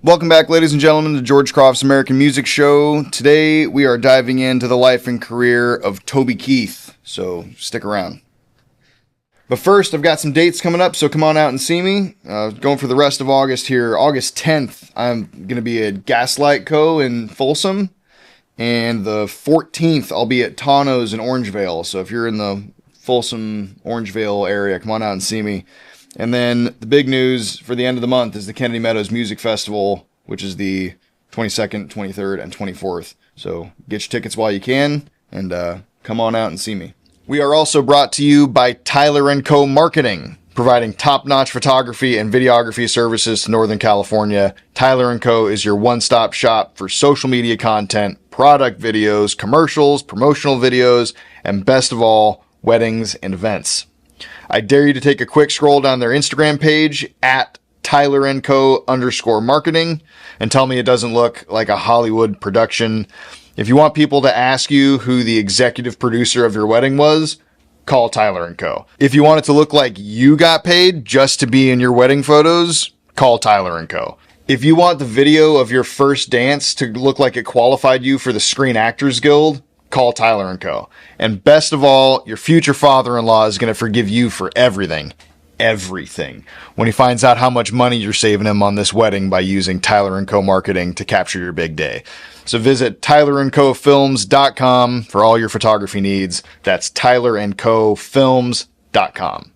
Welcome back, ladies and gentlemen, to George Croft's American Music Show. Today, we are diving into the life and career of Toby Keith, so stick around. But first, I've got some dates coming up, so come on out and see me. Going for the rest of August here. August 10th, I'm going to be at Gaslight Co. in Folsom. And the 14th, I'll be at Tano's in Orangevale. So if you're in the Folsom, Orangevale area, come on out and see me. And then the big news for the end of the month is the Kennedy Meadows Music Festival, which is the 22nd, 23rd, and 24th. So get your tickets while you can, and come on out and see me. We are also brought to you by Tyler & Co. Marketing, providing top-notch photography and videography services to Northern California. Tyler & Co. is your one-stop shop for social media content, product videos, commercials, promotional videos, and best of all, weddings and events. I dare you to take a quick scroll down their Instagram page at TylerandCo_marketing and tell me it doesn't look like a Hollywood production. If you want people to ask you who the executive producer of your wedding was, call Tyler & Co. If you want it to look like you got paid just to be in your wedding photos, call Tyler & Co. If you want the video of your first dance to look like it qualified you for the Screen Actors Guild, call Tyler & Co. And best of all, your future father-in-law is going to forgive you for everything. Everything. When he finds out how much money you're saving him on this wedding by using Tyler & Co. marketing to capture your big day. So visit tylerandcofilms.com for all your photography needs. That's tylerandcofilms.com.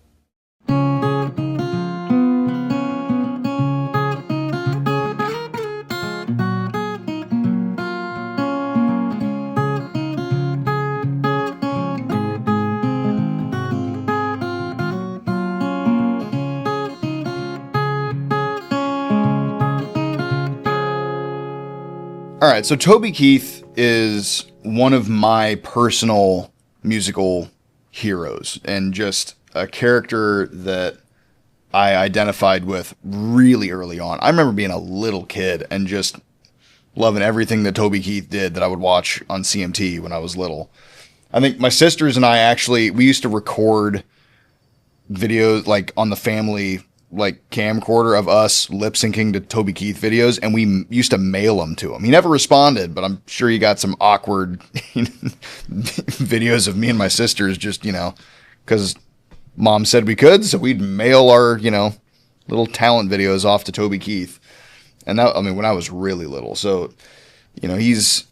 All right, so Toby Keith is one of my personal musical heroes and just a character that I identified with really early on. I remember being a little kid and just loving everything that Toby Keith did that I would watch on CMT when I was little. I think my sisters and I we used to record videos like on the family camcorder of us lip syncing to Toby Keith videos, and we used to mail them to him. He never responded, but I'm sure he got some awkward videos of me and my sisters just, because mom said we could, so we'd mail our, little talent videos off to Toby Keith. And that, when I was really little. So, he's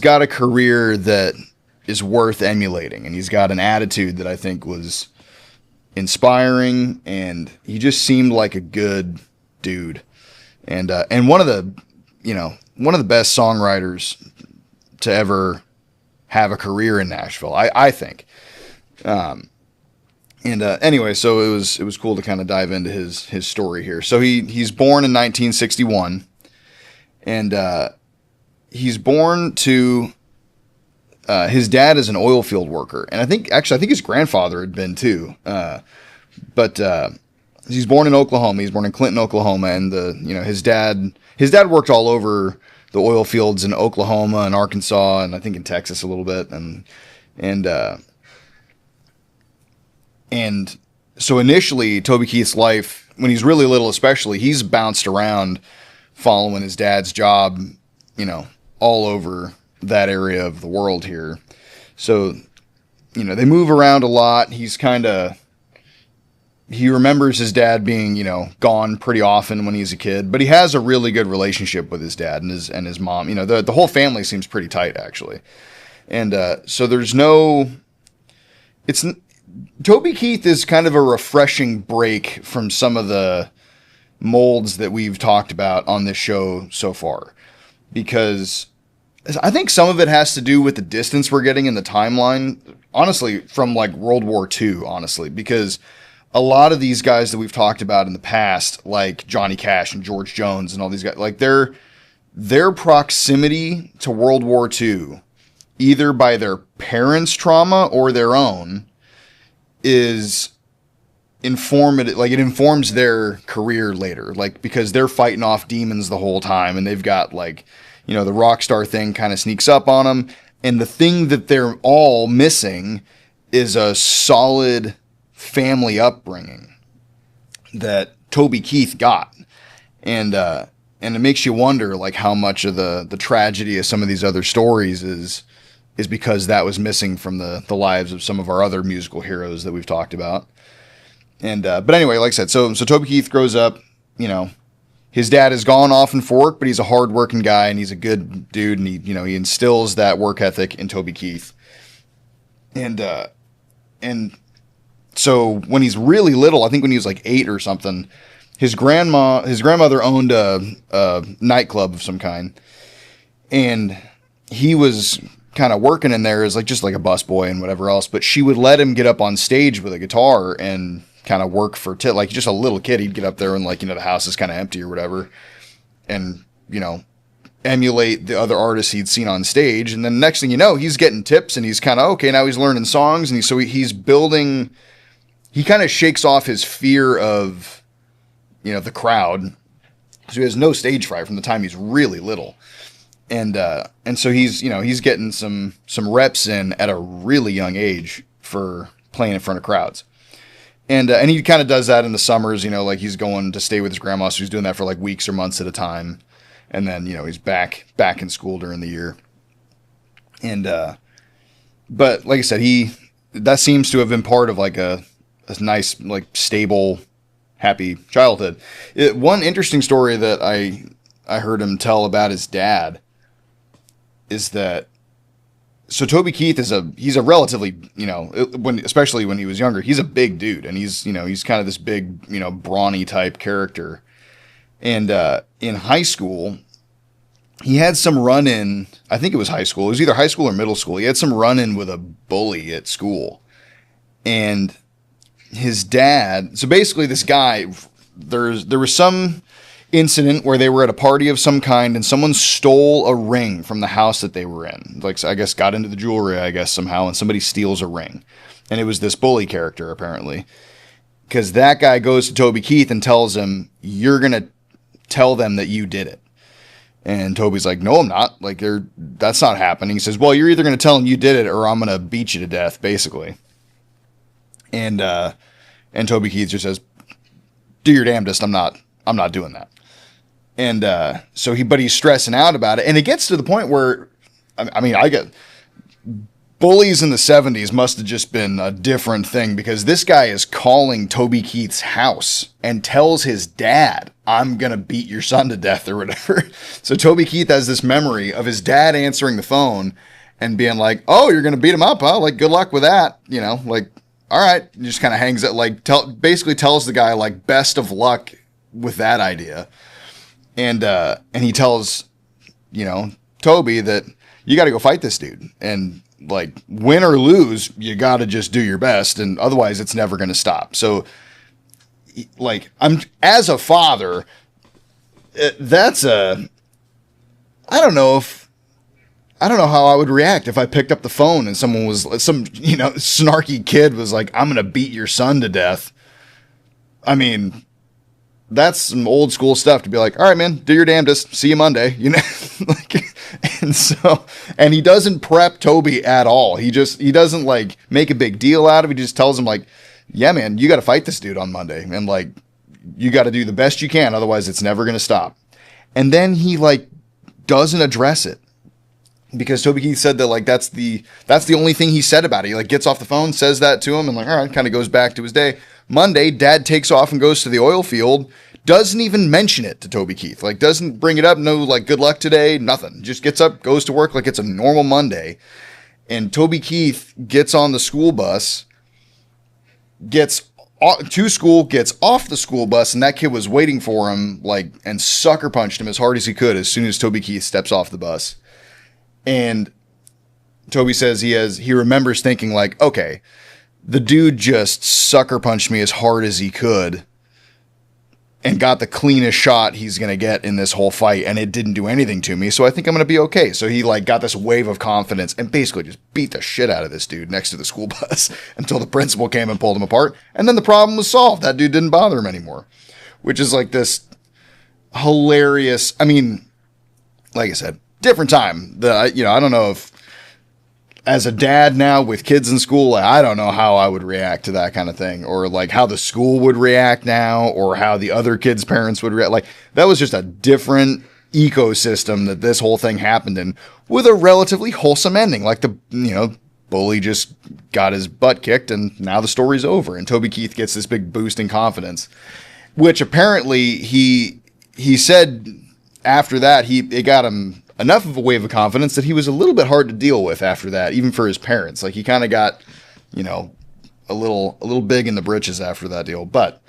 got a career that is worth emulating, and he's got an attitude that I think was inspiring, and he just seemed like a good dude, and one of the best songwriters to ever have a career in Nashville, I think. Anyway, so it was cool to kind of dive into his story here. So he's born in 1961, and he's born to his dad is an oil field worker, and I think his grandfather had been too. But he's born in Oklahoma. He's born in Clinton, Oklahoma, and his dad worked all over the oil fields in Oklahoma and Arkansas, and I think in Texas a little bit, and so initially Toby Keith's life, when he's really little especially, he's bounced around following his dad's job, all over that area of the world here. So, they move around a lot. He remembers his dad being, gone pretty often when he's a kid, but he has a really good relationship with his dad and his mom. The whole family seems pretty tight, actually. And so Toby Keith is kind of a refreshing break from some of the molds that we've talked about on this show so far, because I think some of it has to do with the distance we're getting in the timeline, honestly, from World War II, honestly, because a lot of these guys that we've talked about in the past, like Johnny Cash and George Jones and all these guys, their proximity to World War II, either by their parents' trauma or their own, is informative. It informs their career later, because they're fighting off demons the whole time, and they've got the rock star thing kind of sneaks up on them. And the thing that they're all missing is a solid family upbringing that Toby Keith got. And it makes you wonder, like, how much of the tragedy of some of these other stories is because that was missing from the lives of some of our other musical heroes that we've talked about. And but anyway, like I said, so Toby Keith grows up, you know, his dad has gone off and for work, but he's a hardworking guy and he's a good dude, and he instills that work ethic in Toby Keith. And so when he's really little, I think when he was like 8 or something, his grandmother owned a nightclub of some kind, and he was kind of working in there as just like a busboy and whatever else. But she would let him get up on stage with a guitar and kind of work for like just a little kid. He'd get up there and the house is kind of empty or whatever, and emulate the other artists he'd seen on stage. And then next thing you know, he's getting tips and he's kind of okay. Now he's learning songs, and he's building. He kind of shakes off his fear of the crowd. So he has no stage fright from the time he's really little. And so he's getting some reps in at a really young age for playing in front of crowds. And he kind of does that in the summers, he's going to stay with his grandma. So he's doing that for weeks or months at a time. And then, he's back in school during the year. And, but like I said, that seems to have been part of a nice, stable, happy childhood. One interesting story that I heard him tell about his dad is that, so Toby Keith he's a relatively, especially when he was younger, he's a big dude, and he's kind of this big, brawny type character. And in high school, he had some run-in, I think it was high school, it was either high school or middle school, he had some run-in with a bully at school. And his dad, so basically this guy, there was some incident where they were at a party of some kind and someone stole a ring from the house that they were in. I guess got into the jewelry, somehow, and somebody steals a ring. And it was this bully character, apparently. Because that guy goes to Toby Keith and tells him, "You're going to tell them that you did it." And Toby's like, "No, I'm not. That's not happening." He says, "Well, you're either going to tell them you did it or I'm going to beat you to death," basically. And Toby Keith just says, "Do your damnedest. I'm not doing that." And but he's stressing out about it, and it gets to the point where, I get bullies in the 70s must have just been a different thing, because this guy is calling Toby Keith's house and tells his dad, "I'm gonna beat your son to death," or whatever. So Toby Keith has this memory of his dad answering the phone and being like, "Oh, you're gonna beat him up, huh? Good luck with that." All right. He just kind of hangs it, basically tells the guy, best of luck with that idea. And he tells, Toby that you got to go fight this dude. And win or lose, you got to just do your best. And otherwise it's never going to stop. So as a father, I don't know how I would react if I picked up the phone and someone was some, snarky kid was like, "I'm going to beat your son to death." That's some old school stuff to be like, "All right, man, do your damnedest. See you Monday." And he doesn't prep Toby at all. He doesn't make a big deal out of it. He just tells him "Yeah, man, you got to fight this dude on Monday. And you got to do the best you can. Otherwise it's never going to stop." And then he doesn't address it. Because Toby Keith said that that's the only thing he said about it. He gets off the phone, says that to him, and all right, kind of goes back to his day. Monday, Dad takes off and goes to the oil field. Doesn't even mention it to Toby Keith. Doesn't bring it up. No, good luck today. Nothing. Just gets up, goes to work like it's a normal Monday. And Toby Keith gets on the school bus, gets to school, gets off the school bus, and that kid was waiting for him, and sucker punched him as hard as he could as soon as Toby Keith steps off the bus. And Toby says he remembers thinking okay, the dude just sucker punched me as hard as he could and got the cleanest shot he's going to get in this whole fight, and it didn't do anything to me, so I think I'm going to be okay. So he got this wave of confidence and basically just beat the shit out of this dude next to the school bus until the principal came and pulled him apart, and then the problem was solved. That dude didn't bother him anymore, which is this hilarious, like I said, different time. I don't know if as a dad now with kids in school, I don't know how I would react to that kind of thing, or like how the school would react now, or how the other kids' parents would react. Like, that was just a different ecosystem that this whole thing happened in, with a relatively wholesome ending. Like, the, bully just got his butt kicked and now the story's over, and Toby Keith gets this big boost in confidence, which apparently he said after that, it got him enough of a wave of confidence that he was a little bit hard to deal with after that, even for his parents. Like, he kind of got, a little big in the britches after that deal. But,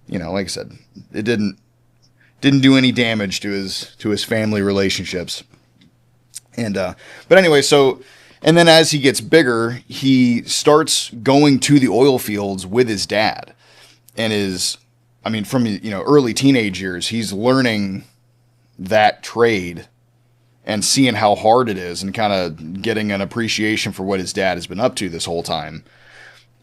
like I said, it didn't do any damage to his family relationships. And, but anyway, and then as he gets bigger, he starts going to the oil fields with his dad, and from, early teenage years, he's learning that trade and seeing how hard it is, and kind of getting an appreciation for what his dad has been up to this whole time.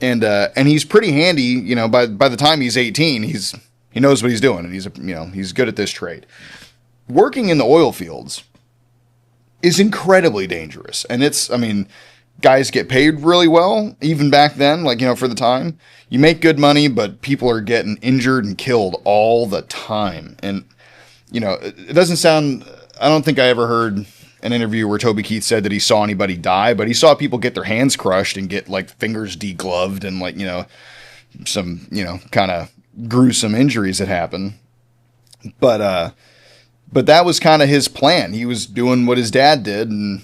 And he's pretty handy, by the time he's 18, he knows what he's doing, and he's good at this trade. Working in the oil fields is incredibly dangerous. And guys get paid really well, even back then, for the time. You make good money, but people are getting injured and killed all the time. And, it doesn't sound... I don't think I ever heard an interview where Toby Keith said that he saw anybody die, but he saw people get their hands crushed and get fingers degloved and some, kind of gruesome injuries that happen. But that was kind of his plan. He was doing what his dad did and,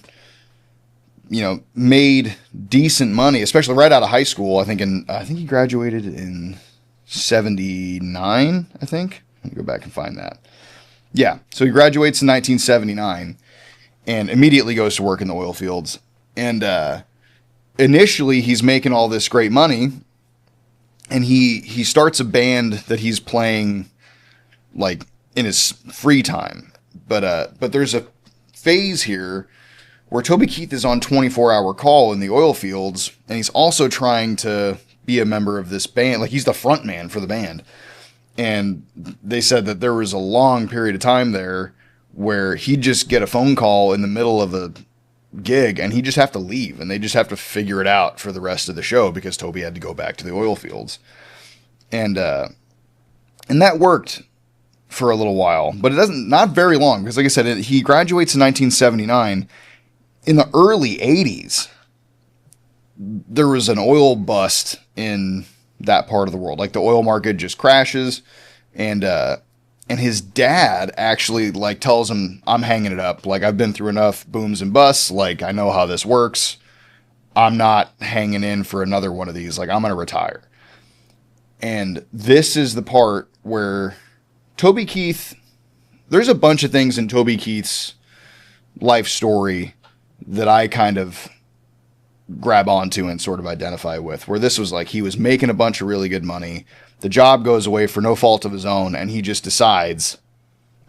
made decent money, especially right out of high school. I think he graduated in 79, I think. Let me go back and find that. Yeah, so he graduates in 1979 and immediately goes to work in the oil fields. And initially, he's making all this great money, and he starts a band that he's playing in his free time. But there's a phase here where Toby Keith is on 24-hour call in the oil fields, and he's also trying to be a member of this band. He's the front man for the band. And they said that there was a long period of time there where he'd just get a phone call in the middle of a gig and he'd just have to leave, and they just have to figure it out for the rest of the show because Toby had to go back to the oil fields. And that worked for a little while, but not very long, because like I said, he graduates in 1979. In the early 80s, there was an oil bust in that part of the world. The oil market just crashes, and his dad actually tells him, "I'm hanging it up. I've been through enough booms and busts. I know how this works. I'm not hanging in for another one of these. I'm going to retire." And this is the part where Toby Keith, there's a bunch of things in Toby Keith's life story that I kind of grab onto and sort of identify with, where this was he was making a bunch of really good money. The job goes away for no fault of his own, and he just decides,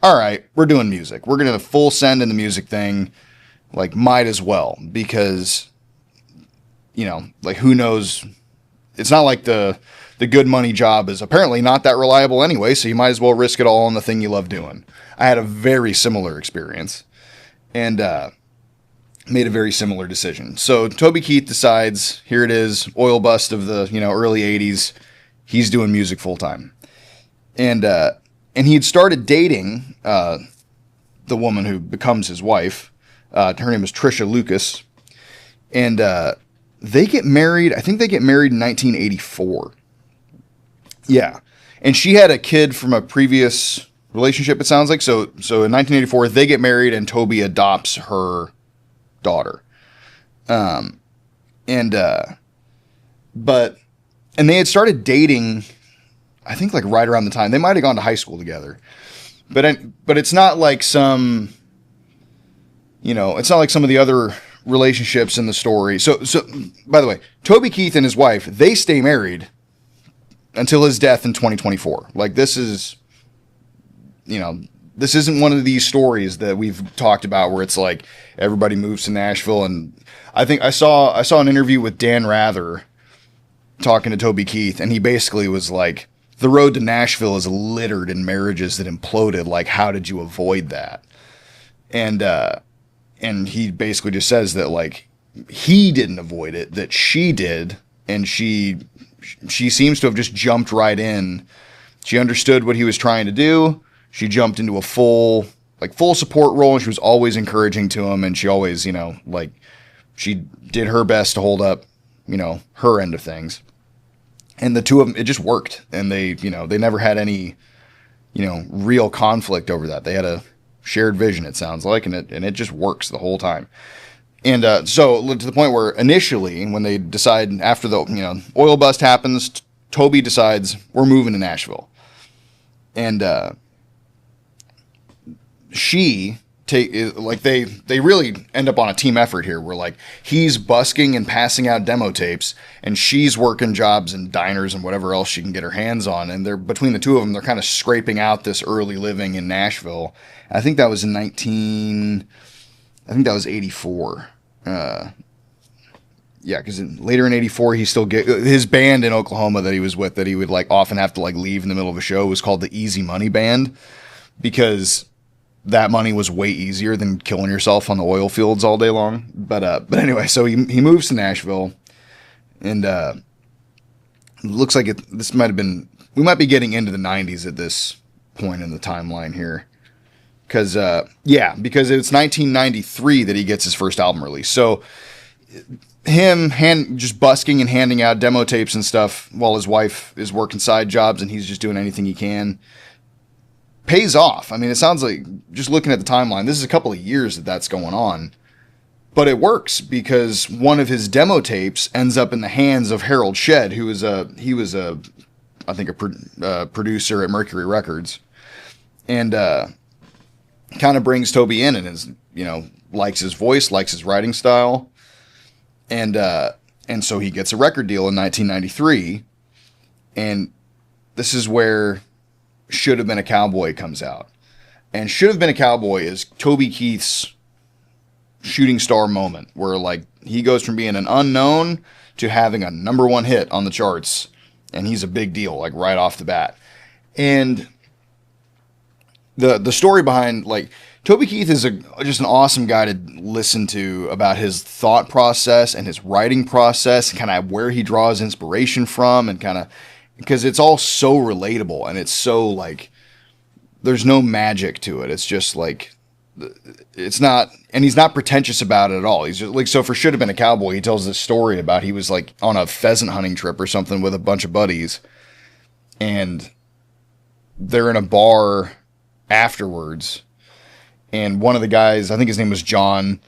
all right, we're doing music. We're going to full send in the music thing. Might as well, because, who knows? It's not like the good money job is apparently not that reliable anyway, so you might as well risk it all on the thing you love doing. I had a very similar experience, and made a very similar decision. So Toby Keith decides, here it is, oil bust of the early 80s. He's doing music full time, and he had started dating the woman who becomes his wife. Her name is Trisha Lucas, and they get married. I think they get married in 1984. Yeah, and she had a kid from a previous relationship. It sounds like so. So in 1984, they get married, and Toby adopts her daughter. And they had started dating, I think right around the time. They might have gone to high school together. But it's not like some, it's not like some of the other relationships in the story. So by the way, Toby Keith and his wife, they stay married until his death in 2024. This is, this isn't one of these stories that we've talked about where it's everybody moves to Nashville. And I think I saw an interview with Dan Rather talking to Toby Keith, and he basically was the road to Nashville is littered in marriages that imploded. How did you avoid that? And he basically just says that he didn't avoid it, that she did, and she seems to have just jumped right in. She understood what he was trying to do. She jumped into a full support role, and she was always encouraging to him, and she always, she did her best to hold up, her end of things. And the two of them, it just worked, and they never had any, real conflict over that. They had a shared vision, it sounds like, and it just works the whole time. And so to the point where initially, when they decide after the oil bust happens, Toby decides we're moving to Nashville, and they really end up on a team effort here, where he's busking and passing out demo tapes, and she's working jobs in diners and whatever else she can get her hands on, and they're between the two of them, they're kind of scraping out this early living in Nashville. I think that was in 84. Because later in 84, he still his band in Oklahoma that he was with, that he would often have to leave in the middle of a show, was called the Easy Money Band, because that money was way easier than killing yourself on the oil fields all day long. But anyway, so he moves to Nashville, and looks like this might have been, we might be getting into the 90s at this point in the timeline here. Because it's 1993 that he gets his first album release. So him just busking and handing out demo tapes and stuff while his wife is working side jobs and he's just doing anything he can pays off. I mean, it sounds like, just looking at the timeline, this is a couple of years that's going on. But it works, because one of his demo tapes ends up in the hands of Harold Shedd, who was a producer at Mercury Records. And kind of brings Toby in and is, likes his voice, likes his writing style. And so he gets a record deal in 1993. And this is where Should Have Been a Cowboy comes out. And Should Have Been a Cowboy is Toby Keith's shooting star moment, where he goes from being an unknown to having a number one hit on the charts. And he's a big deal, right off the bat. And the story behind, Toby Keith is just an awesome guy to listen to about his thought process and his writing process, kind of where he draws inspiration from, and kind of, because it's all so relatable, and it's so there's no magic to it. It's just it's not, and he's not pretentious about it at all. He's just so for Should Have Been a Cowboy, he tells this story about he was on a pheasant hunting trip or something with a bunch of buddies, and they're in a bar afterwards, and one of the guys, I think his name was John,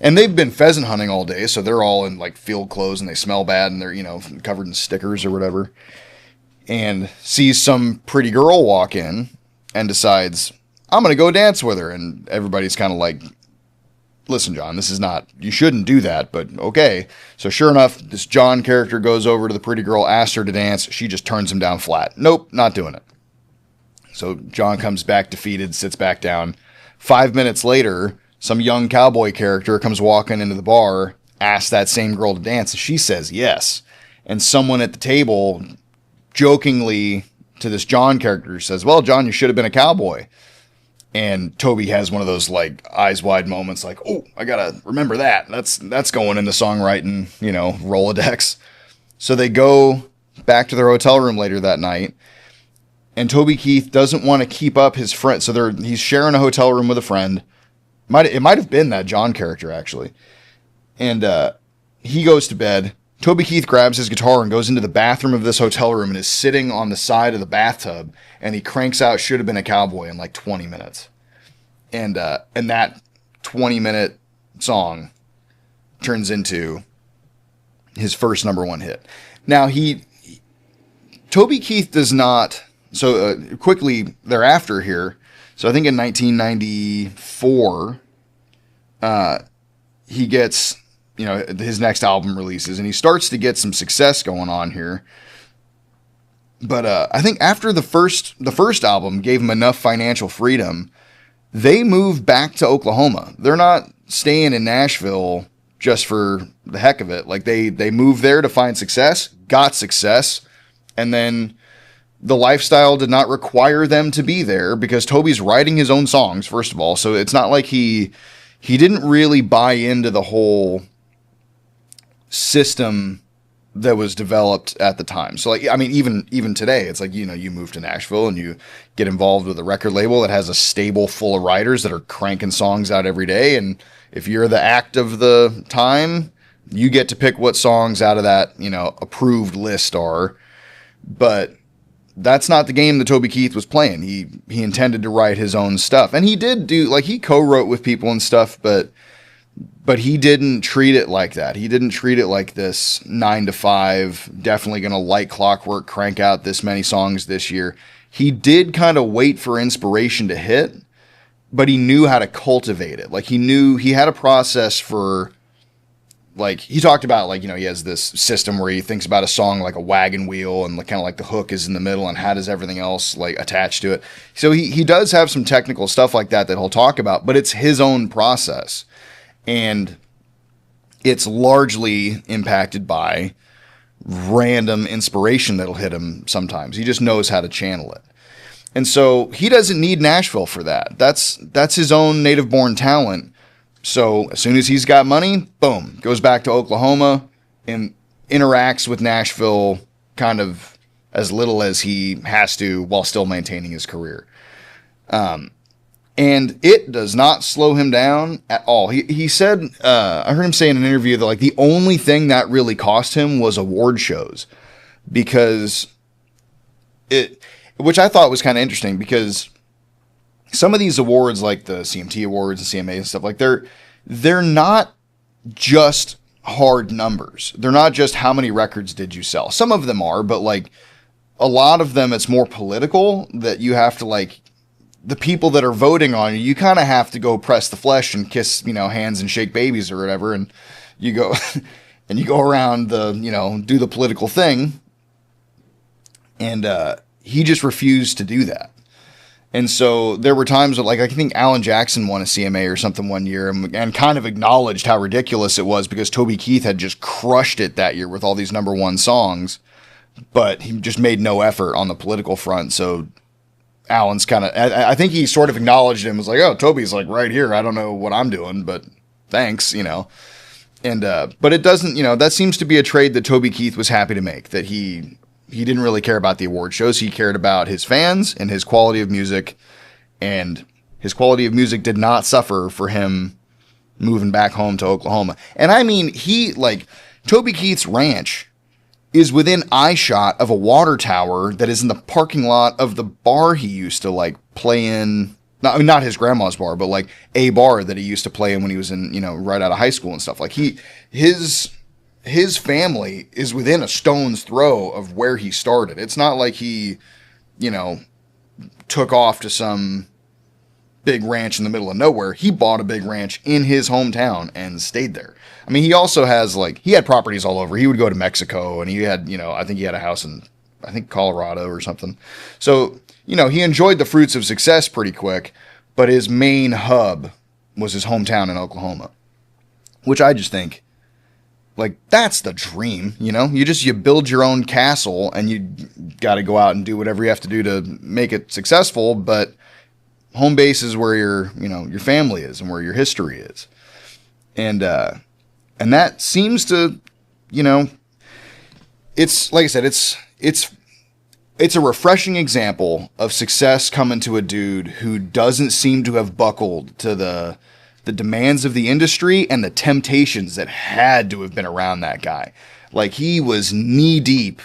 and they've been pheasant hunting all day, so they're all in field clothes and they smell bad and they're covered in stickers or whatever, and sees some pretty girl walk in and decides, I'm gonna go dance with her. And everybody's kind of listen, John, this is not, you shouldn't do that, but okay. So sure enough, this John character goes over to the pretty girl, asks her to dance. She just turns him down flat. Nope, not doing it. So John comes back defeated, sits back down. 5 minutes later, some young cowboy character comes walking into the bar, asks that same girl to dance, and she says yes. And someone at the table jokingly to this John character says, well, John, you should have been a cowboy. And Toby has one of those eyes wide moments, oh, I gotta remember that. That's going in the songwriting, Rolodex. So they go back to their hotel room later that night. And Toby Keith doesn't want to keep up his friend. So he's sharing a hotel room with a friend. It might have been that John character, actually. And he goes to bed. Toby Keith grabs his guitar and goes into the bathroom of this hotel room and is sitting on the side of the bathtub. And he cranks out Should Have Been a Cowboy in 20 minutes. And that 20-minute song turns into his first number one hit. Now, Toby Keith does not... So quickly thereafter here, so I think in 1994, he gets, his next album releases, and he starts to get some success going on here. But I think after the first album gave him enough financial freedom, they moved back to Oklahoma. They're not staying in Nashville just for the heck of it. They moved there to find success, got success, and then the lifestyle did not require them to be there, because Toby's writing his own songs, first of all. So it's not like he didn't really buy into the whole system that was developed at the time. So like, I mean, even today, it's like, you move to Nashville and you get involved with a record label that has a stable full of writers that are cranking songs out every day. And if you're the act of the time, you get to pick what songs out of that, approved list are. But that's not the game that Toby Keith was playing. He intended to write his own stuff. And he did do, like, he co-wrote with people and stuff, but he didn't treat it like that. He didn't treat it like this 9 to 5, definitely going to like clockwork, crank out this many songs this year. He did kind of wait for inspiration to hit, but he knew how to cultivate it. Like, he had a process for, like, he talked about, like, he has this system where he thinks about a song like a wagon wheel, and kind of like the hook is in the middle and how does everything else like attach to it. So he does have some technical stuff like that he'll talk about, but it's his own process. And it's largely impacted by random inspiration that'll hit him sometimes. He just knows how to channel it. And so he doesn't need Nashville for that. That's his own native-born talent. So as soon as he's got money, boom, goes back to Oklahoma and interacts with Nashville kind of as little as he has to while still maintaining his career. And it does not slow him down at all. He said, I heard him say in an interview that like the only thing that really cost him was award shows, because which I thought was kind of interesting, because some of these awards, like the CMT awards and CMAs and stuff, like they're not just hard numbers. They're not just how many records did you sell. Some of them are, but like a lot of them, it's more political, that you have to like, the people that are voting on you kind of have to go press the flesh and kiss, hands and shake babies or whatever. And you go, and you go around the, do the political thing. And, he just refused to do that. And so there were times that, like, I think Alan Jackson won a CMA or something one year and kind of acknowledged how ridiculous it was because Toby Keith had just crushed it that year with all these number one songs, but he just made no effort on the political front. So Alan's kind of, I think he sort of acknowledged him, was like, oh, Toby's like right here. I don't know what I'm doing, but thanks, And, but it doesn't, that seems to be a trade that Toby Keith was happy to make, that he didn't really care about the award shows. He cared about his fans and his quality of music, and his quality of music did not suffer for him moving back home to Oklahoma. And I mean, Toby Keith's ranch is within eyeshot of a water tower that is in the parking lot of the bar he used to like play in. Not his grandma's bar, but like a bar that he used to play in when he was in, right out of high school and stuff. Like his family is within a stone's throw of where he started. It's not like he, took off to some big ranch in the middle of nowhere. He bought a big ranch in his hometown and stayed there. I mean, he also has he had properties all over. He would go to Mexico, and he had, I think he had a house in, Colorado or something. So, he enjoyed the fruits of success pretty quick, but his main hub was his hometown in Oklahoma, which I just think, that's the dream, you build your own castle and you got to go out and do whatever you have to do to make it successful. But home base is where your family is and where your history is. And that seems to, it's like I said, it's a refreshing example of success coming to a dude who doesn't seem to have buckled to the demands of the industry and the temptations that had to have been around that guy. Like, he was knee deep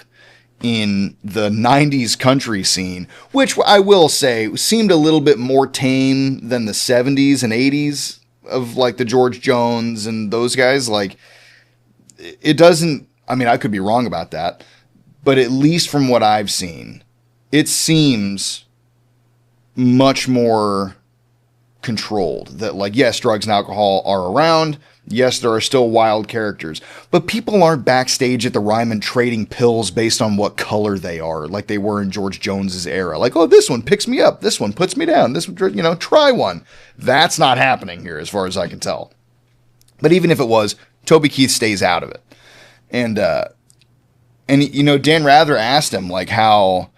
in the 90s country scene, which I will say seemed a little bit more tame than the 70s and 80s of like the George Jones and those guys. Like, it doesn't, I could be wrong about that, but at least from what I've seen, it seems much more controlled. That, yes, drugs and alcohol are around. Yes, there are still wild characters, but people aren't backstage at the Ryman trading pills based on what color they are, like they were in George Jones's era. Like, oh, this one picks me up, this one puts me down, this one, try one. That's not happening here, as far as I can tell. But even if it was, Toby Keith stays out of it. And Dan Rather asked him how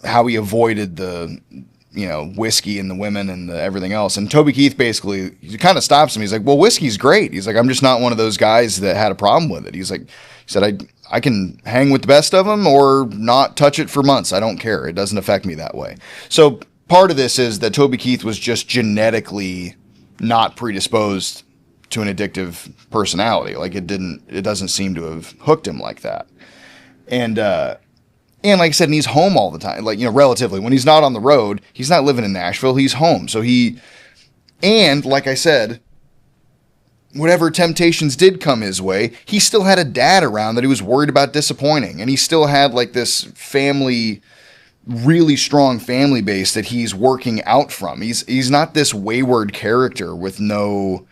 he avoided the whiskey and the women and everything else. And Toby Keith basically, he kind of stops him. He's like, well, whiskey's great. He's like, I'm just not one of those guys that had a problem with it. He said, I can hang with the best of them or not touch it for months. I don't care. It doesn't affect me that way. So part of this is that Toby Keith was just genetically not predisposed to an addictive personality. Like it doesn't seem to have hooked him like that. And like I said, and he's home all the time, like, relatively. When he's not on the road, he's not living in Nashville, he's home. So and like I said, whatever temptations did come his way, he still had a dad around that he was worried about disappointing. And he still had like this really strong family base that he's working out from. He's not this wayward character with no,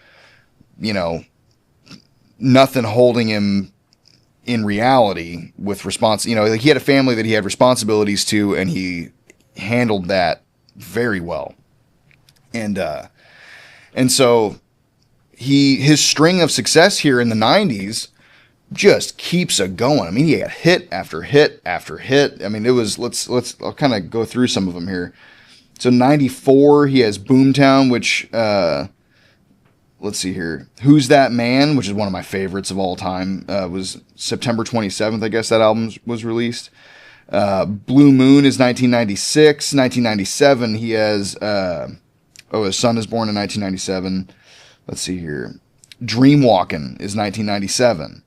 nothing holding him in reality with like he had a family that he had responsibilities to, and he handled that very well. And so his string of success here in the 90s just keeps going. I mean, he had hit after hit after hit. I mean, it was, I'll kind of go through some of them here. So 94, he has Boomtown, which, let's see here. Who's That Man, which is one of my favorites of all time, was September 27th, I guess that album was released. Blue Moon is 1996. 1997, he has, his son is born in 1997. Let's see here. Dreamwalkin' is 1997.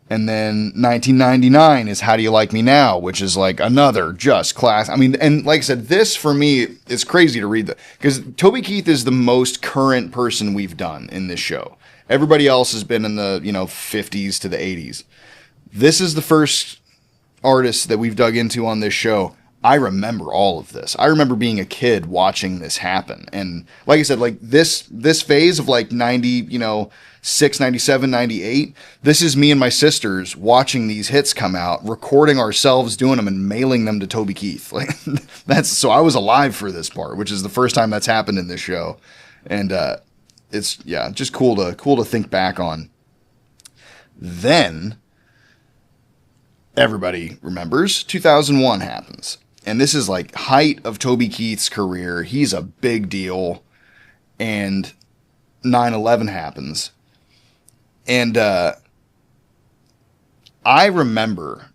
And then 1999 is How Do You Like Me Now, which is like another just class. I mean, and like I said, this for me is crazy to read because Toby Keith is the most current person we've done in this show. Everybody else has been in the, 50s to the 80s. This is the first artist that we've dug into on this show. I remember all of this. I remember being a kid watching this happen. And like I said, like this phase of like 96, 97, 98, this is me and my sisters watching these hits come out, recording ourselves doing them and mailing them to Toby Keith. Like so I was alive for this part, which is the first time that's happened in this show. And it's just cool to think back on. Then everybody remembers 2001 happens. And this is like height of Toby Keith's career. He's a big deal. And 9/11 happens. And I remember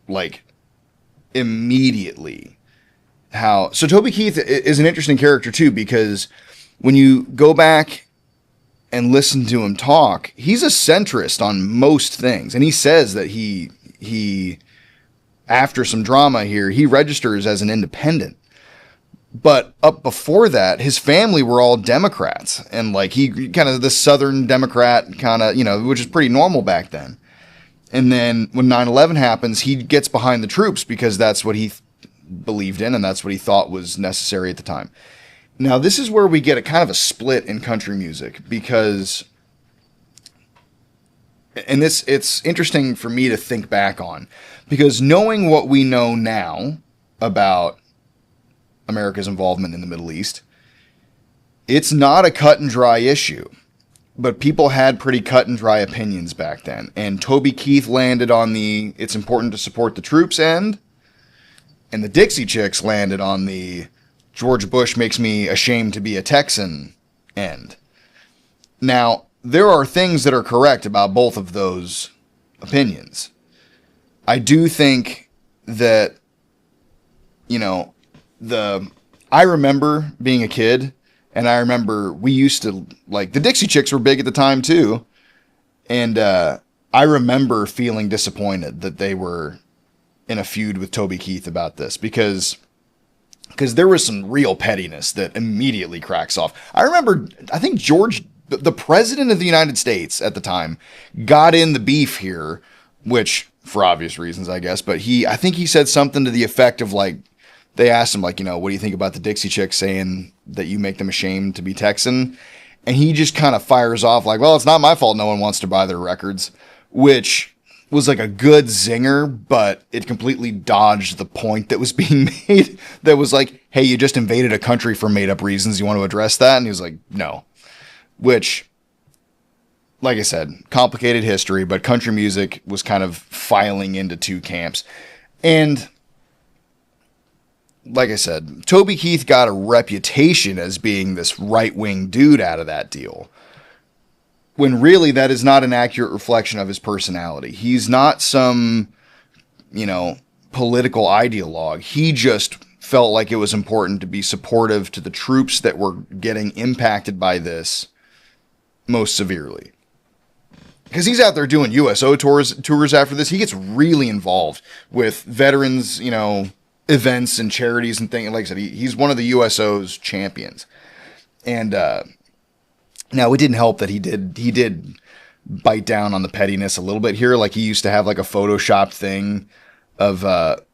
like immediately so Toby Keith is an interesting character too, because when you go back and listen to him talk, he's a centrist on most things. And he says that he after some drama here, he registers as an independent. But up before that, his family were all Democrats. And like he kind of the Southern Democrat kind of, which is pretty normal back then. And then when 9/11 happens, he gets behind the troops because that's what he believed in and that's what he thought was necessary at the time. Now, this is where we get a kind of a split in country music because, and it's interesting for me to think back on, because knowing what we know now about America's involvement in the Middle East, it's not a cut and dry issue, but people had pretty cut and dry opinions back then. And Toby Keith landed on the it's important to support the troops end, and the Dixie Chicks landed on the George Bush makes me ashamed to be a Texan end. Now, there are things that are correct about both of those opinions. I do think that, I remember being a kid, and I remember we used to, like, the Dixie Chicks were big at the time too, and I remember feeling disappointed that they were in a feud with Toby Keith about this, because there was some real pettiness that immediately cracks off. I remember, I think George, the president of the United States at the time, got in the beef here, which, for obvious reasons, I guess, but I think he said something to the effect of, like, they asked him, like, what do you think about the Dixie Chicks saying that you make them ashamed to be Texan? And he just kind of fires off like, well, it's not my fault no one wants to buy their records, which was like a good zinger, but it completely dodged the point that was being made. That was like, hey, you just invaded a country for made up reasons. You want to address that? And he was like, no. Which, like I said, complicated history, but country music was kind of filing into two camps. And like I said, Toby Keith got a reputation as being this right-wing dude out of that deal, when really that is not an accurate reflection of his personality. He's not some, political ideologue. He just felt like it was important to be supportive to the troops that were getting impacted by this most severely. Because he's out there doing USO tours after this. He gets really involved with veterans, events and charities and things. Like I said, he's one of the USO's champions. And now it didn't help that he did bite down on the pettiness a little bit here. Like he used to have like a photoshopped thing of the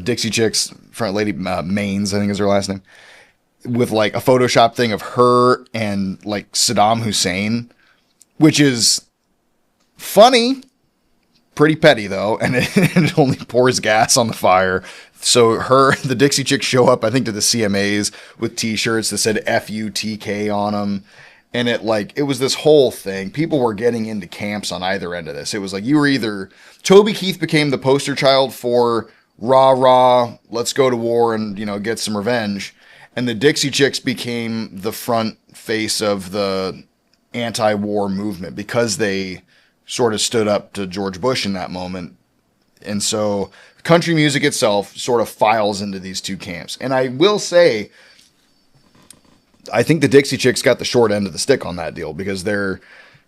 Dixie Chicks front lady, Maines, I think is her last name, with like a Photoshop thing of her and like Saddam Hussein, which is funny, pretty petty though, and it only pours gas on the fire. So the Dixie Chicks show up, I think, to the CMAs with t-shirts that said FUTK on them. And it was this whole thing. People were getting into camps on either end of this. It was like you were either, Toby Keith became the poster child for rah rah, let's go to war and, get some revenge. And the Dixie Chicks became the front face of the anti-war movement because they sort of stood up to George Bush in that moment. And so country music itself sort of files into these two camps. And I will say, I think the Dixie Chicks got the short end of the stick on that deal because they're,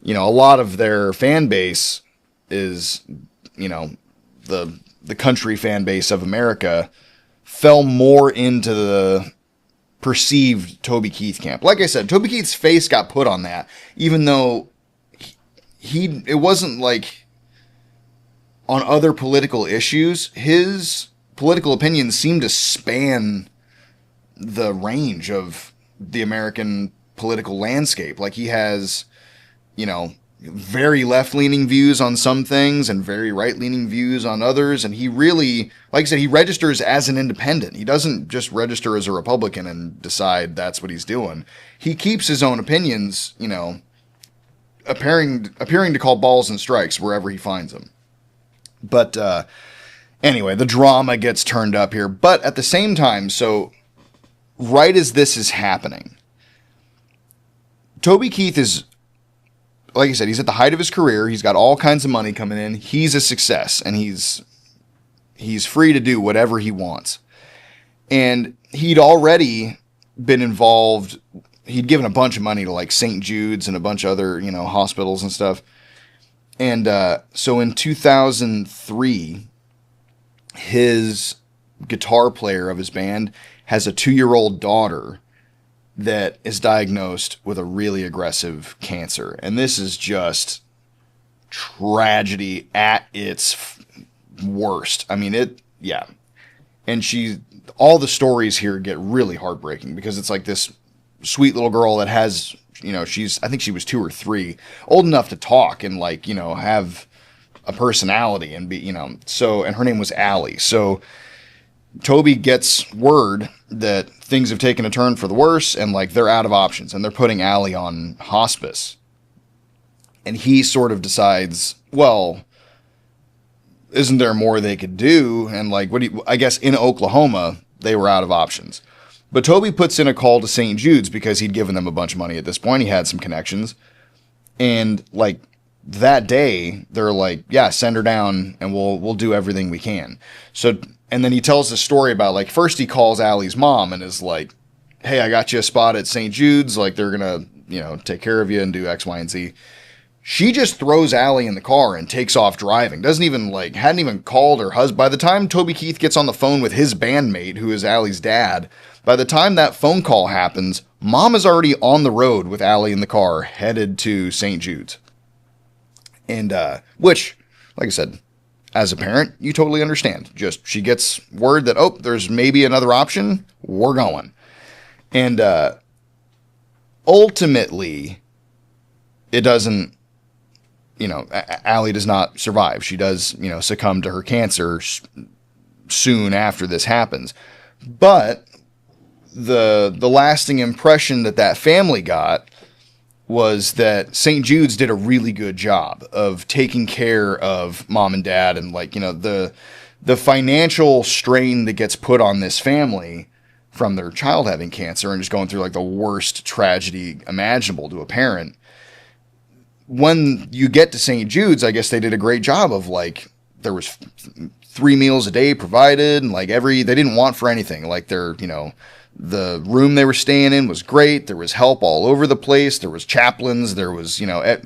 a lot of their fan base is, the country fan base of America fell more into the perceived Toby Keith camp. Like I said, Toby Keith's face got put on that, even though it wasn't like on other political issues. His political opinions seemed to span the range of the American political landscape. Like he has, very left-leaning views on some things and very right-leaning views on others. And he really, like I said, he registers as an independent. He doesn't just register as a Republican and decide that's what he's doing. He keeps his own opinions, appearing to call balls and strikes wherever he finds them. But anyway, the drama gets turned up here. But at the same time, so right as this is happening, Toby Keith is, like I said, he's at the height of his career. He's got all kinds of money coming in. He's a success, and he's free to do whatever he wants. And he'd already been involved. He'd given a bunch of money to like St. Jude's and a bunch of other, hospitals and stuff. And so in 2003, his guitar player of his band has a 2-year-old daughter that is diagnosed with a really aggressive cancer. And this is just tragedy at its worst. I mean, yeah. And all the stories here get really heartbreaking because it's like this sweet little girl that has, I think she was 2 or 3, old enough to talk and have a personality and be, so, and her name was Allie. So Toby gets word that things have taken a turn for the worse and they're out of options and they're putting Allie on hospice. And he sort of decides, well, isn't there more they could do? And I guess in Oklahoma, they were out of options. But Toby puts in a call to St. Jude's because he'd given them a bunch of money at this point. He had some connections. And that day, they're like, yeah, send her down and we'll do everything we can. So, and then he tells the story about first he calls Allie's mom and is like, hey, I got you a spot at St. Jude's. They're going to, take care of you and do X, Y, and Z. She just throws Allie in the car and takes off driving. Doesn't even hadn't even called her husband. By the time Toby Keith gets on the phone with his bandmate, who is Allie's dad, by the time that phone call happens, mom is already on the road with Allie in the car headed to St. Jude's. And, which, like I said, as a parent, you totally understand. Just, she gets word that, oh, there's maybe another option. We're going. And, ultimately, it doesn't, Allie does not survive. She does, succumb to her cancer soon after this happens. But the lasting impression that family got was that St. Jude's did a really good job of taking care of mom and dad and the the financial strain that gets put on this family from their child having cancer and just going through like the worst tragedy imaginable to a parent. When you get to St. Jude's, I guess they did a great job of like, there was 3 meals a day provided, and like they didn't want for anything. Like the room they were staying in was great. There was help all over the place. There was chaplains. There was,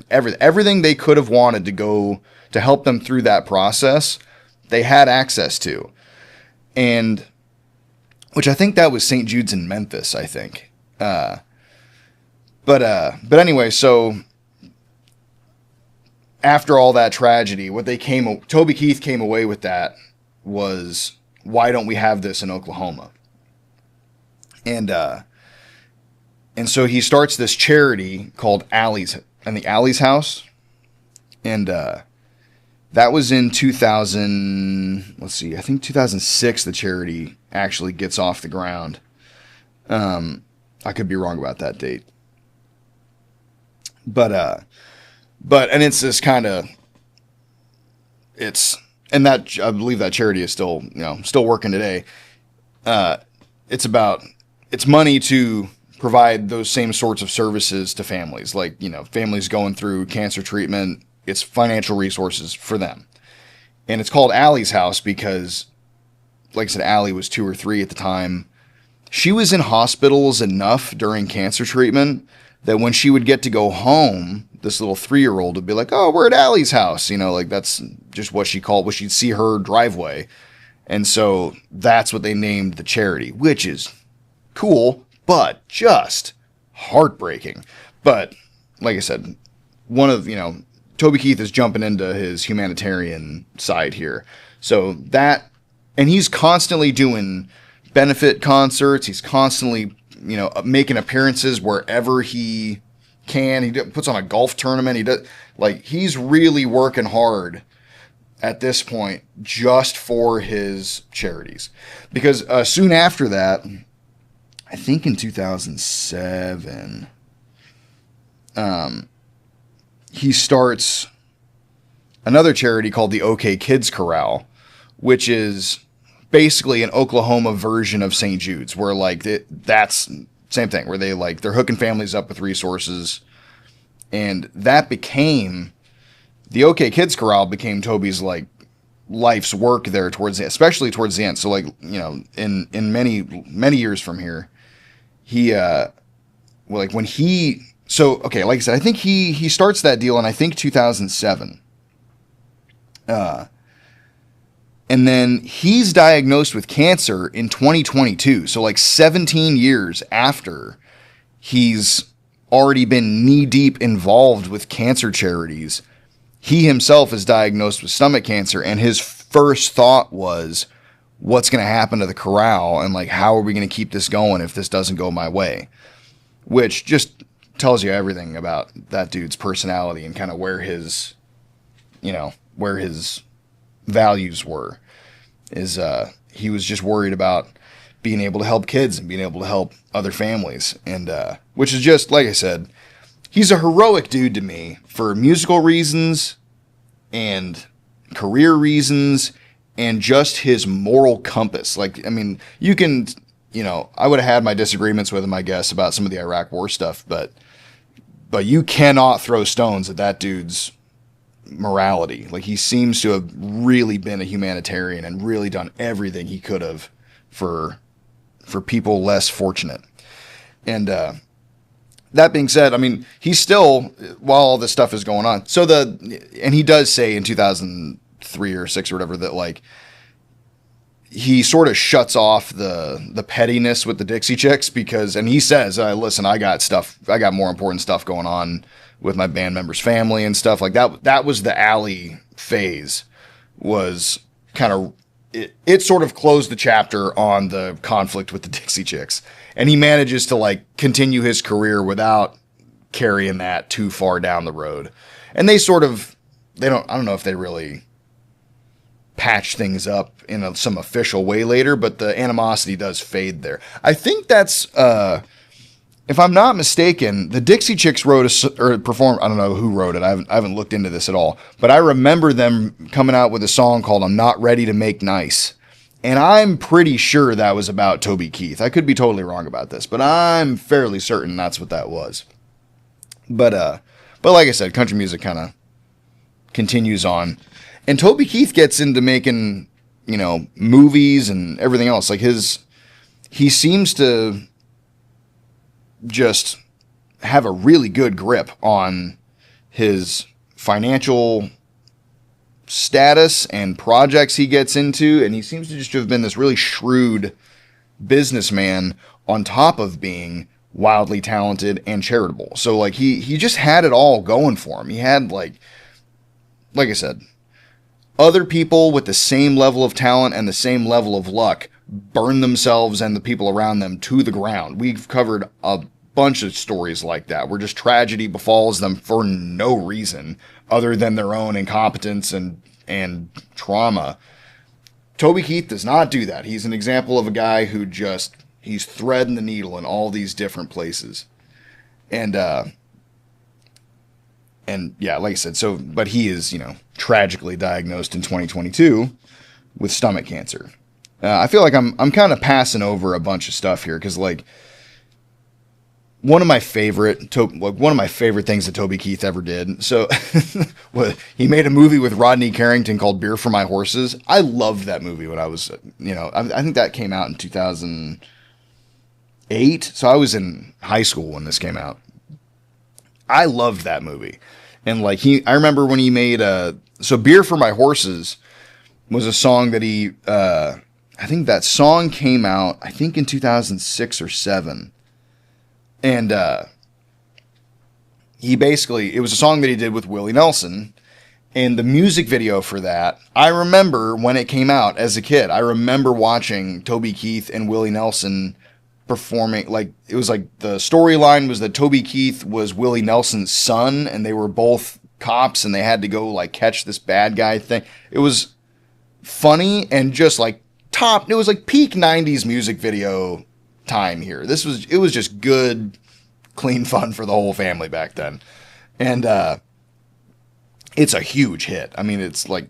everything they could have wanted to go to help them through that process, they had access to. And which I think that was St. Jude's in Memphis, I think. But anyway, so after all that tragedy, Toby Keith came away with that was, why don't we have this in Oklahoma? And so he starts this charity called the Alley's House. And that was in 2000, let's see, I think 2006 the charity actually gets off the ground. I could be wrong about that date. But and it's this kind of, and that, I believe that charity is still working today. It's money to provide those same sorts of services to families, like, families going through cancer treatment. It's financial resources for them. And it's called Allie's House because, like I said, Allie was 2 or 3 at the time. She was in hospitals enough during cancer treatment that when she would get to go home, this little 3-year-old would be like, oh, we're at Allie's house. Like that's just what she'd see her driveway. And so that's what they named the charity, which is cool, but just heartbreaking. But like I said, Toby Keith is jumping into his humanitarian side here. So that, and he's constantly doing benefit concerts. He's constantly, making appearances wherever he can. He puts on a golf tournament. He's really working hard at this point just for his charities. Because soon after that, I think in 2007, he starts another charity called the OK Kids Corral, which is basically an Oklahoma version of St. Jude's, where that's same thing, where they're hooking families up with resources. And that became, the OK Kids Corral became Toby's life's work there especially towards the end. So in many years from here, he when he, so, okay, like I said, I think he starts that deal in, I think, 2007. And then he's diagnosed with cancer in 2022. So 17 years after he's already been knee-deep involved with cancer charities, he himself is diagnosed with stomach cancer. And his first thought was, what's going to happen to the corral? And how are we going to keep this going if this doesn't go my way? Which just tells you everything about that dude's personality and kind of where his values were. He was just worried about being able to help kids and being able to help other families. And which is just, like I said, he's a heroic dude to me for musical reasons and career reasons and just his moral compass. You can, I would have had my disagreements with him, I guess, about some of the Iraq war stuff, but you cannot throw stones at that dude's morality. He seems to have really been a humanitarian and really done everything he could have for people less fortunate. And that being said, he's still, while all this stuff is going on, and he does say in 2003 or 6 or whatever that he sort of shuts off the pettiness with the Dixie Chicks and he says, listen, I got more important stuff going on with my band members' family and stuff like that. That was the Alley phase, was kind of, it sort of closed the chapter on the conflict with the Dixie Chicks. And he manages to continue his career without carrying that too far down the road. And I don't know if they really patch things up in some official way later, but the animosity does fade there. I think that's if I'm not mistaken, the Dixie Chicks performed, I don't know who wrote it. I haven't looked into this at all, but I remember them coming out with a song called I'm Not Ready to Make Nice. And I'm pretty sure that was about Toby Keith. I could be totally wrong about this, but I'm fairly certain that's what that was. But like I said, country music kind of continues on. And Toby Keith gets into making, movies and everything else. Like he seems to just have a really good grip on his financial status and projects he gets into, and he seems to just have been this really shrewd businessman on top of being wildly talented and charitable. So like he just had it all going for him. He had like I said, other people with the same level of talent and the same level of luck burn themselves and the people around them to the ground. We've covered a bunch of stories like that where just tragedy befalls them for no reason other than their own incompetence and trauma. Toby Keith does not do that. He's an example of a guy who he's threading the needle in all these different places. And yeah, like I said, but he is, tragically diagnosed in 2022 with stomach cancer. I feel like I'm kind of passing over a bunch of stuff here because like one of my favorite things that Toby Keith ever did. So he made a movie with Rodney Carrington called Beer for My Horses. I loved that movie when I was, I think that came out in 2008. So I was in high school when this came out. I loved that movie. And like I remember when he made so Beer for My Horses was a song that I think that song came out, I think in 2006 or 7. And it was a song that he did with Willie Nelson. And the music video for that, I remember when it came out as a kid, I remember watching Toby Keith and Willie Nelson performing. Like, it was like the storyline was that Toby Keith was Willie Nelson's son, and they were both cops, and they had to go like catch this bad guy thing. It was funny and just like it was like peak 90s music video time here. It was just good, clean fun for the whole family back then. And it's a huge hit. I mean, it's like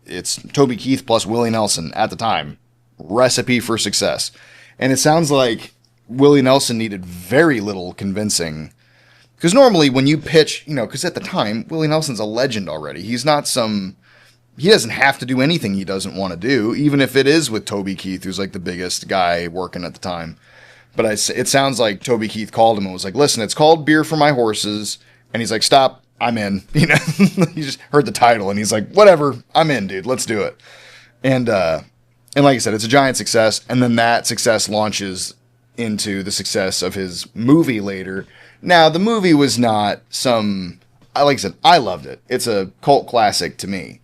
it's Toby Keith plus Willie Nelson at the time. Recipe for success. And it sounds like Willie Nelson needed very little convincing. Because normally when you pitch, because at the time, Willie Nelson's a legend already. He doesn't have to do anything he doesn't want to do, even if it is with Toby Keith, who's like the biggest guy working at the time. But it sounds like Toby Keith called him and was like, listen, it's called Beer for My Horses. And he's like, stop, I'm in. He just heard the title and he's like, whatever, I'm in, dude, let's do it. And like I said, it's a giant success. And then that success launches into the success of his movie later. Now, the movie was not like I said, I loved it. It's a cult classic to me.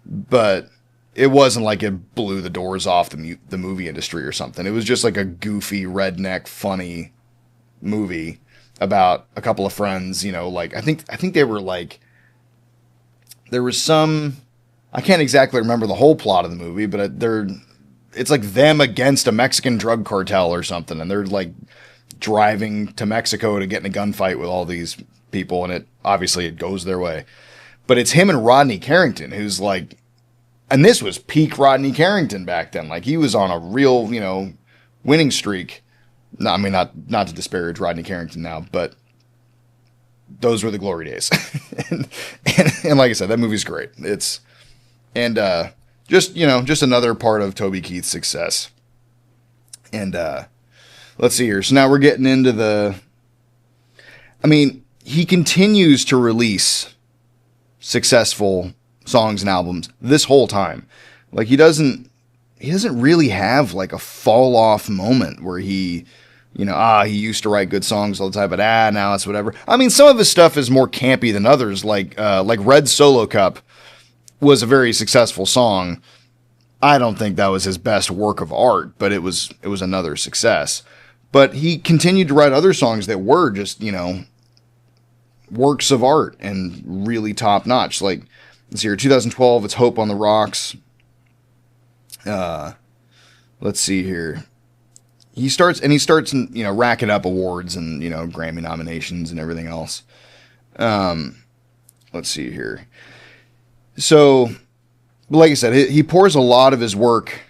But it wasn't like it blew the doors off the movie industry or something. It was just like a goofy, redneck, funny movie about a couple of friends, like I think they were like, there was some, I can't exactly remember the whole plot of the movie, but it's like them against a Mexican drug cartel or something. And they're like driving to Mexico to get in a gunfight with all these people. And it goes their way. But it's him and Rodney Carrington, who's like, and this was peak Rodney Carrington back then. Like he was on a real, winning streak. No, I mean, not to disparage Rodney Carrington now, but those were the glory days. and like I said, that movie's great. Just another part of Toby Keith's success. And let's see here. So now we're getting into he continues to release successful songs and albums this whole time. Like he doesn't really have like a fall off moment where he used to write good songs all the time, but now it's whatever. I mean, some of his stuff is more campy than others, like Red Solo Cup was a very successful song. I don't think that was his best work of art, but it was another success. But he continued to write other songs that were just, works of art and really top notch. Like this year, 2012, it's Hope on the Rocks. Let's see here. he starts, racking up awards and, Grammy nominations and everything else. Let's see here. So, like I said, he pours a lot of his work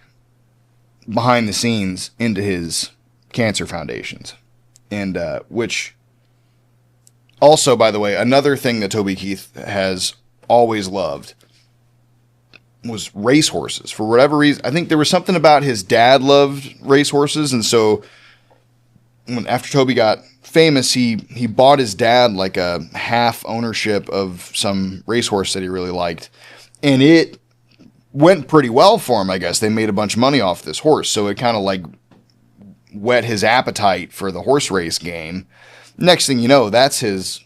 behind the scenes into his cancer foundations. And, which also, by the way, another thing that Toby Keith has always loved was racehorses. For whatever reason, I think there was something about his dad loved racehorses, and so after Toby got famous, he bought his dad like a half ownership of some racehorse that he really liked, and it went pretty well for him. I guess they made a bunch of money off this horse, so it kind of like whet his appetite for the horse race game. Next thing you know, that's his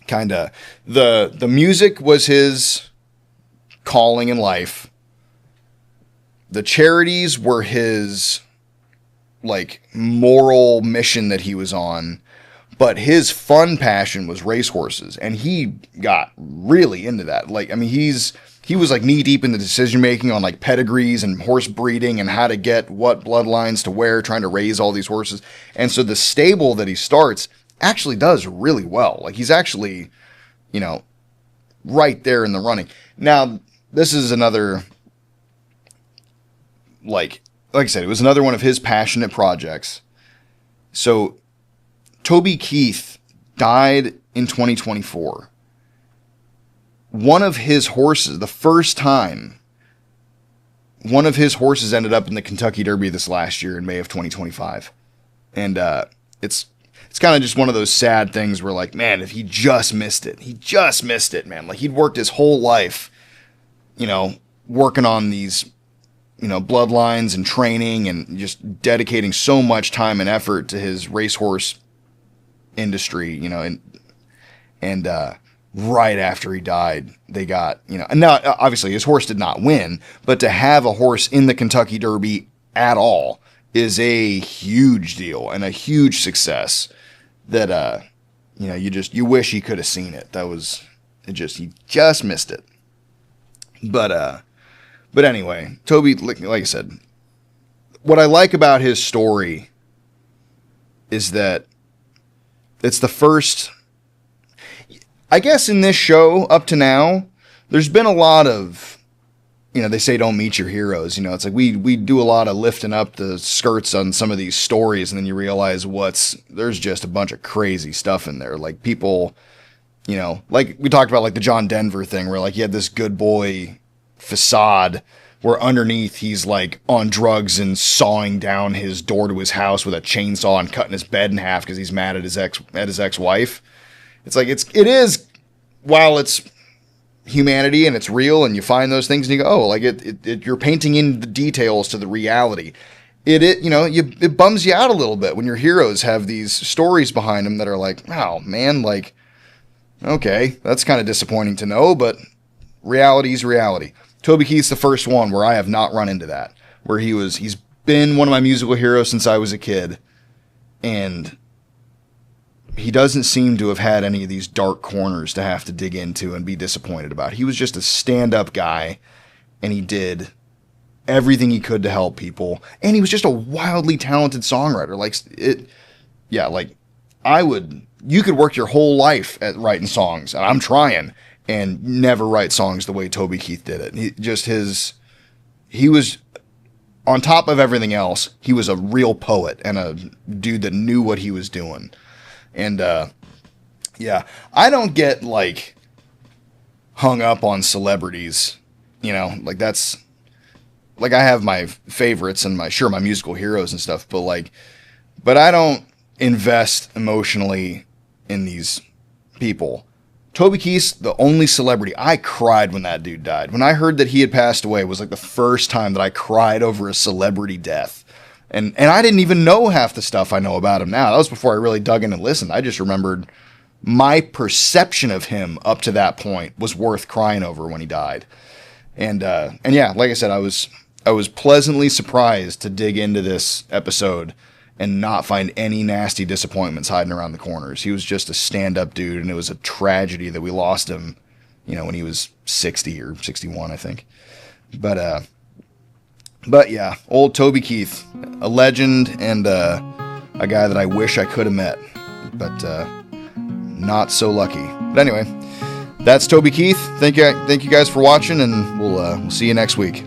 kind of the music was his calling in life. The charities were his like moral mission that he was on, but his fun passion was racehorses, and he got really into that. Like, I mean, he was like knee deep in the decision making on like pedigrees and horse breeding and how to get what bloodlines to where, trying to raise all these horses. And so the stable that he starts actually does really well. Like, he's actually, right there in the running. Now, this is another, like I said, it was another one of his passionate projects. So Toby Keith died in 2024. One of his horses, the first time one of his horses ended up in the Kentucky Derby this last year in May of 2025. And it's kind of just one of those sad things where, like, man, if he just missed it, man. Like, he'd worked his whole life, working on these, bloodlines and training and just dedicating so much time and effort to his racehorse industry, and right after he died, they got, and now obviously his horse did not win, but to have a horse in the Kentucky Derby at all is a huge deal and a huge success that, you wish he could have seen it. He just missed it. But anyway, Toby, like I said, what I like about his story is that it's the first, I guess in this show up to now, there's been a lot of, they say don't meet your heroes. It's like we do a lot of lifting up the skirts on some of these stories, and then you realize there's just a bunch of crazy stuff in there. Like people, like we talked about, like the John Denver thing, where like he had this good boy facade where underneath he's like on drugs and sawing down his door to his house with a chainsaw and cutting his bed in half because he's mad at his ex-wife. It's like it is, while it's humanity and it's real, and you find those things and you go, oh, like you're painting in the details to the reality. It bums you out a little bit when your heroes have these stories behind them that are like, oh man, like, okay, that's kind of disappointing to know, but reality's reality. Toby Keith's the first one where I have not run into that, where he's been one of my musical heroes since I was a kid, and he doesn't seem to have had any of these dark corners to have to dig into and be disappointed about. He was just a stand-up guy, and he did everything he could to help people, and he was just a wildly talented songwriter. You could work your whole life at writing songs, and I'm trying, and never write songs the way Toby Keith did it. He was, on top of everything else, he was a real poet and a dude that knew what he was doing. And, I don't get, like, hung up on celebrities, like that's, like, I have my favorites and my musical heroes and stuff, but I don't invest emotionally in these people. Toby Keith's the only celebrity. I cried when that dude died. When I heard that he had passed away, it was like the first time that I cried over a celebrity death. And I didn't even know half the stuff I know about him now. That was before I really dug in and listened. I just remembered my perception of him up to that point was worth crying over when he died. And yeah, like I said, I was pleasantly surprised to dig into this episode and not find any nasty disappointments hiding around the corners. He was just a stand-up dude, and it was a tragedy that we lost him, when he was 60 or 61, I think. But But yeah, old Toby Keith, a legend and a guy that I wish I could have met, but not so lucky. But anyway, that's Toby Keith. Thank you guys for watching, and we'll see you next week.